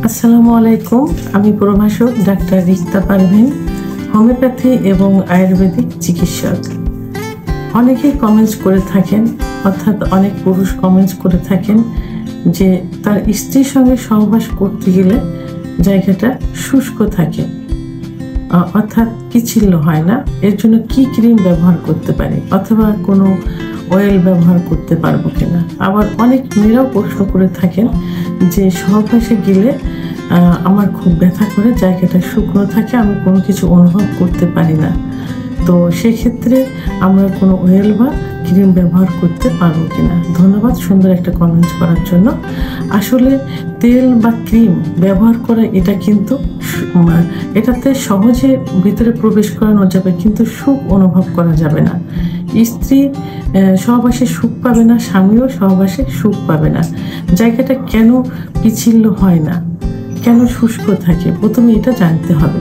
আসসালামু আলাইকুম। আমি প্রভাষক ডাক্তার রিক্তা পারভিন, হোমিওপ্যাথি এবং আয়ুর্বেদিক চিকিৎসক। অনেকেই কমেন্টস করে থাকেন, অর্থাৎ অনেক পুরুষ কমেন্টস করে থাকেন যে তার স্ত্রীর সঙ্গে সহবাস করতে গেলে জায়গাটা শুষ্ক থাকে, অর্থাৎ পিচ্ছিল হয় না। এর জন্য কি ক্রিম ব্যবহার করতে পারি, অথবা কোনো অয়েল ব্যবহার করতে পারবো কিনা। আবার অনেক মেয়েরাও প্রশ্ন করে থাকেন যে সহবাসে গেলে আমার খুব ব্যথা করে, জায়গাটা শুকনো থাকে, আমি কোনো কিছু অনুভব করতে পারি না। তো সেক্ষেত্রে আমরা কোনো অয়েল বা ক্রিম ব্যবহার করতে পারবো কিনা। ধন্যবাদ সুন্দর একটা কমেন্টস করার জন্য। আসলে তেল বা ক্রিম ব্যবহার করা এটা কিন্তু এটাতে সহজে ভিতরে প্রবেশ করানো যাবে, কিন্তু সুখ অনুভব করা যাবে না। স্ত্রী সহবাসে সুখ পাবে না, স্বামীও সহবাসে সুখ পাবে না। জায়গাটা কেন পিচ্ছিল হয় না, কেন শুষ্ক থাকে, প্রথমে এটা জানতে হবে।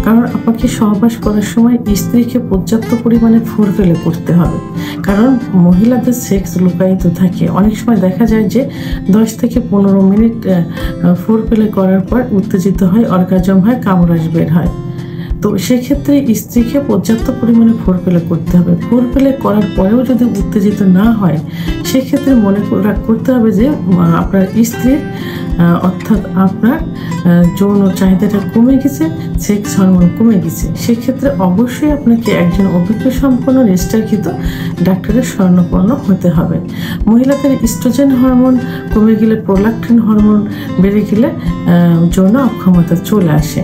কারণ আপনাকে সহবাস করার সময় স্ত্রীকে পর্যাপ্ত পরিমাণে ফোরপেলে করতে হবে। কারণ মহিলাদের সেক্স লুকায়িত থাকে। অনেক সময় দেখা যায় যে 10 থেকে 15 মিনিট ফোরপেলে করার পর উত্তেজিত হয়, অর্গাজম হয়, কামরাস বের হয়। তো সেক্ষেত্রে স্ত্রীকে পর্যাপ্ত পরিমাণে ফোরপেলে করতে হবে। ফোরপেলে করার পরেও যদি উত্তেজিত না হয়, সেক্ষেত্রে মনে করতে হবে যে আপনার স্ত্রীর অর্থাৎ আপনার যৌন চাহিদাটা কমে গেছে, সেক্স হরমোন কমে গেছে। সেক্ষেত্রে অবশ্যই আপনাকে একজন অভিজ্ঞ সম্পন্ন নিষ্ঠাকৃত ডাক্তারের শরণাপন্ন হতে হবে। মহিলাদের ইস্ট্রোজেন হরমোন কমে গেলে, প্রোল্যাক্টিন হরমোন বেড়ে গেলে যৌন অক্ষমতা চলে আসে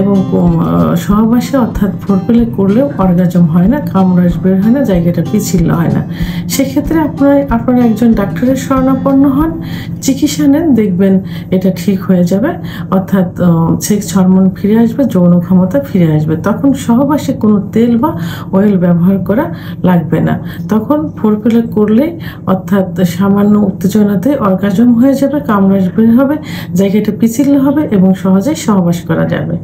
এবং সহবাসে অর্থাৎ ফোরপেলে করলেও অর্গাজম হয় না, কামরাস বের হয় না, জায়গাটা পিচ্ছিল হয় না। সেক্ষেত্রে আপনারা একজন ডাক্তারের শরণাপন্ন হন, চিকিৎসা নেন, দেখবেন এটা ঠিক হয়ে যাবে। অর্থাৎ সেক্স হরমোন ফিরে আসবে, যৌন ক্ষমতা ফিরে আসবে। তখন সহবাসে কোনো তেল বা অয়েল ব্যবহার করা লাগবে না। তখন ফোরপেলে করলেই অর্থাৎ সামান্য উত্তেজনাতে অর্গাজম হয়ে যাবে, কামরাস বের হবে, জায়গাটা পিচ্ছিল হবে এবং সহজেই সহবাস করা যাবে।